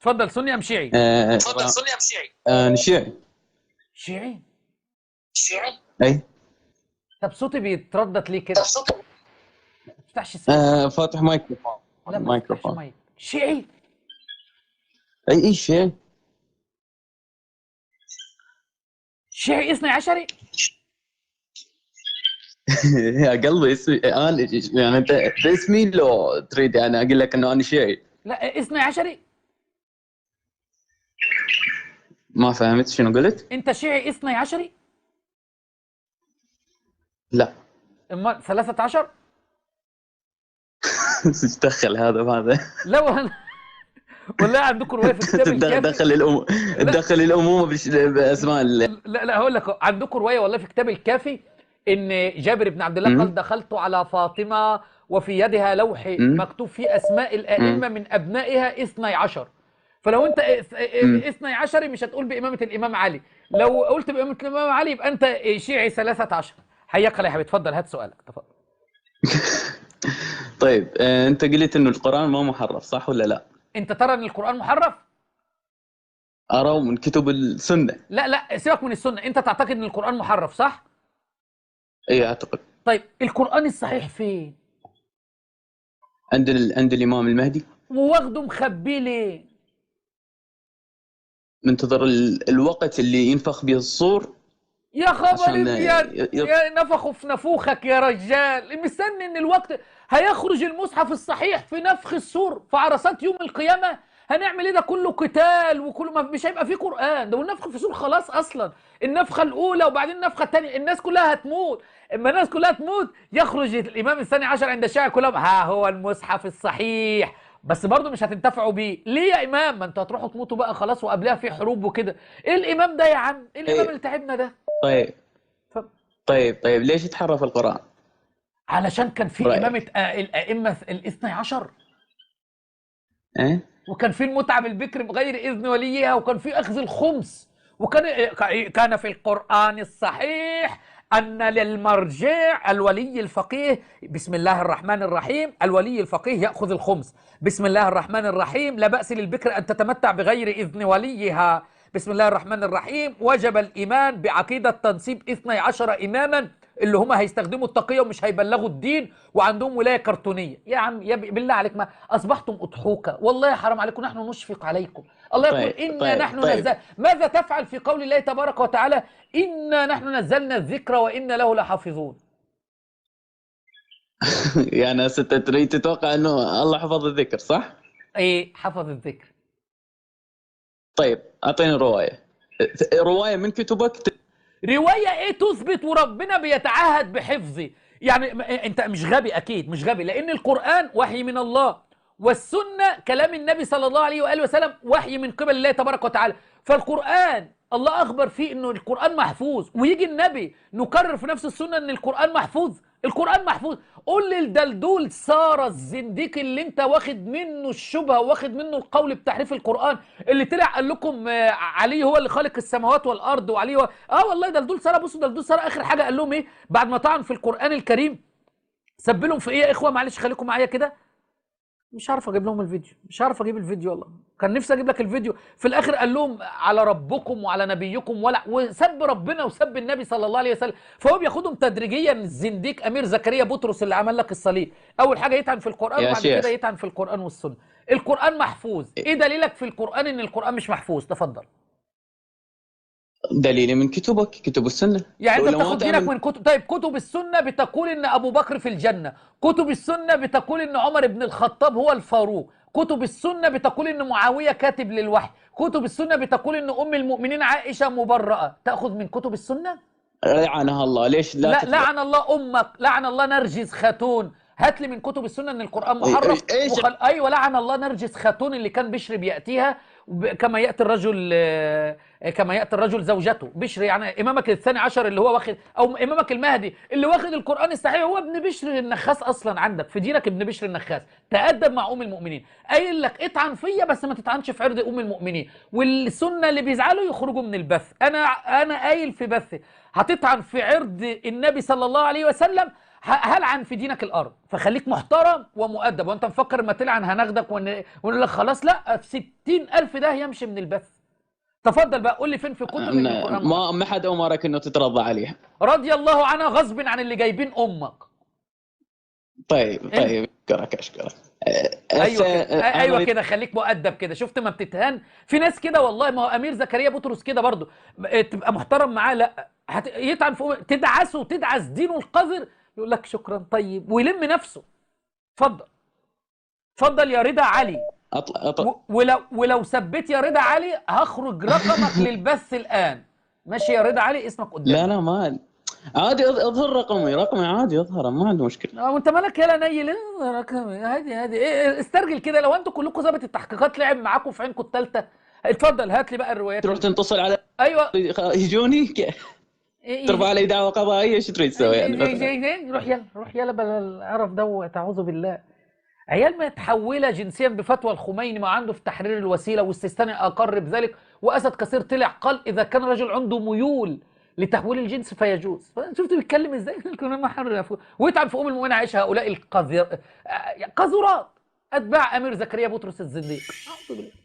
اتفضل، سني ام شيعي؟ اتفضل، سني ام شيعي؟ شيعي. شيعي؟ اي. طب صوتي بيتردد ليه كده؟ ما تفتحش السماعه. فاتح مايكروفون. لا ما تفتحش مايك. شيعي؟ اي شيعي. شيعي اثني عشري؟ يا قلبي اسمي انا، يعني انت باسمي لو تريد يعني اقول لك انه انا شيعي؟ لا اثني عشري. ما فهمت شنو قلت؟ انت شيعي اثني عشري؟ لا. اما 13؟ ايش دخل هذا بهذا؟ لا والله عندكم روايه في كتاب الكافي. تدخل الامومه باسماء لا هقول لك، عندكم روايه والله في كتاب الكافي ان جابر بن عبد الله قال دخلت على فاطمه وفي يدها لوح مكتوب فيه اسماء الائمه من ابنائها 12. فلو انت 12 مش هتقول بامامه الامام علي، لو قلت بامامه الامام علي يبقى انت شيعي 13. حياك الله يا حبيبي، اتفضل هات سؤالك تفضل. طيب انت قلت انه القران ما محرف، صح ولا لا؟ انت ترى ان القران محرف؟ ارى من كتب السنه. لا سيبك من السنه، انت تعتقد ان القران محرف صح؟ اي اعتقد. طيب القران الصحيح فين؟ عند الامام المهدي. وواخده مخبيه ليه؟ منتظر الوقت اللي ينفخ به الصور. يا خبر ابيض، يا نفخوا في نفوخك يا رجال، مستني ان الوقت هيخرج المصحف الصحيح في نفخ الصور في عرصات يوم القيامه. هنعمل ايه ده كله؟ قتال وكله مش هيبقى فيه قران ده، والنفخ في الصور خلاص اصلا، النفخه الاولى وبعدين النفخه الثانيه، الناس كلها هتموت. اما الناس كلها تموت يخرج الامام الثاني عشر عند الشيعة كلهم، ها هو المصحف الصحيح. بس برضه مش هتنتفعوا بيه، ليه يا امام؟ ما انتوا هتروحوا تموتوا بقى خلاص، وقبلها في حروب وكده. ايه الامام ده يا عم؟ ايه الامام اللي تعبنا ده؟ طيب ليش تحرف القرآن؟ علشان كان في إمامة الأئمة الاثني عشر. وكان في المتعة بالبكر بغير إذن وليها، وكان في أخذ الخمس، كان في القرآن الصحيح أن للمرجع الولي الفقيه بسم الله الرحمن الرحيم، الولي الفقيه يأخذ الخمس بسم الله الرحمن الرحيم، لا بأس للبكر أن تتمتع بغير إذن وليها بسم الله الرحمن الرحيم، وجب الإيمان بعقيدة تنصيب 12 إماما اللي هم هيستخدموا التقية ومش هيبلغوا الدين وعندهم ولاية كرتونية. يا عم يا بالله عليك، ما أصبحتم أضحوكة، والله حرام عليكم، نحن نشفق عليكم. الله يقول إنا نحن نزلنا. ماذا تفعل في قول الله تبارك وتعالى إنا نحن نزلنا الذكر وإنا له لحافظون؟ يعني تريد تتوقع أنه الله حفظ الذكر صح؟ إيه حفظ الذكر. طيب أعطيني رواية من كتبك. رواية ايه تثبت وربنا بيتعهد بحفظي؟ يعني انت مش غبي، اكيد مش غبي، لان القرآن وحي من الله، والسنة كلام النبي صلى الله عليه وآله وسلم وحي من قبل الله تبارك وتعالى. فالقرآن الله اخبر فيه انه القرآن محفوظ، ويجي النبي نكرر في نفس السنة ان القرآن محفوظ. القرآن محفوظ. قول للدلدول سارة الزنديق اللي انت واخد منه الشبهة واخد منه القول بتحريف القرآن، اللي طلع قال لكم علي هو اللي خالق السماوات والارض، وعلي هو والله دلدول سارة. بصوا دلدول سارة اخر حاجة قال لهم ايه بعد ما طعن في القرآن الكريم؟ سب لهم في ايه يا اخوة؟ معلش خليكم معايا كده، مش عارف اجيب لهم الفيديو، مش عارف اجيب الفيديو والله، كان نفسي اجيب لك الفيديو. في الاخر قال لهم على ربكم وعلى نبيكم، وسب ربنا وسب النبي صلى الله عليه وسلم. فهو بياخدهم تدريجيا. الزنديق امير زكريا بطرس اللي عمل لك الصليب، اول حاجه يطعن في القران وبعد كده يطعن في القران والسنه. القران محفوظ، ايه دليلك في القران ان القران مش محفوظ؟ تفضل. دليلي من كتبك، كتب السنة. يعني انت بتاخد دينك من كتب. طيب كتب السنة بتقول ان ابو بكر في الجنة، كتب السنة بتقول ان عمر بن الخطاب هو الفاروق، كتب السنة بتقول ان معاوية كاتب للوحي، كتب السنة بتقول ان ام المؤمنين عائشة مبرأة. تأخذ من كتب السنة؟ لعنها الله. ليش لا لعن الله امك، لعن الله نرجس خاتون. هات لي من كتب السنه ان القران محرف. ايوه لعن الله نرجس خاتون اللي كان بشر بياتيها كما ياتي الرجل زوجته. بشر يعني امامك الثاني عشر اللي هو واخد، او امامك المهدي اللي واخد القران الصحيح هو ابن بشر النخاس اصلا. عندك في دينك ابن بشر النخاس. تادب مع ام المؤمنين، قايل لك اطعن فيا بس ما تطعنش في عرض ام المؤمنين. والسنه اللي بيزعلوا يخرجوا من البث. انا قايل في بثي هتطعن في عرض النبي صلى الله عليه وسلم، هلعن في دينك الارض، فخليك محترم ومؤدب. وانت مفكر ما تلعن هناخدك ونقول لك خلاص؟ لا، في 60,000 ده يمشي من البث. تفضل بقى قول لي فين في كتب ان القران ما حد امرك انه تترضى عليها. رضي الله عنها غصب عن اللي جايبين امك. طيب اشكرك. ايوه كده، خليك مؤدب كده. شفت ما بتتهان في ناس كده والله. ما هو امير زكريا بطرس كده برضه، تبقى محترم معاه، لا يطعن في تدعسه وتدعس دينه القذر، يقول لك شكرا طيب ويلم نفسه. اتفضل يا رضا علي. ولو ثبت يا رضا علي هخرج رقمك للبث الان. ماشي يا رضا علي، اسمك قدامي. لا ما عادي، اظهر رقمي عادي، اظهره ما عندي مشكله. وانت مالك يالا نيل؟ رقمي هادي ايه استرجل كده. لو انتوا كلكم ظابط التحقيقات لعب معاكم في عينكم الثالثه. اتفضل هات لي بقى الروايات. تروح تتصل على ايوه يجوني ترفع علي دعوه قضائيه، ايش تريد تسوي يعني؟ روح يلا بلا القرف دوت، اعوذ بالله. عيال متحوله جنسيا بفتوى الخميني، ما عنده في تحرير الوسيله، والسيستاني اقر بذلك، واسد كثير طلع قال اذا كان رجل عنده ميول لتحويل الجنس فيجوز. شفت بيتكلم ازاي؟ القرآن محرر ويتعب في المؤمنين عايش هؤلاء قذرات اتباع امير زكريا بطرس الزنديق. اعوذ بالله.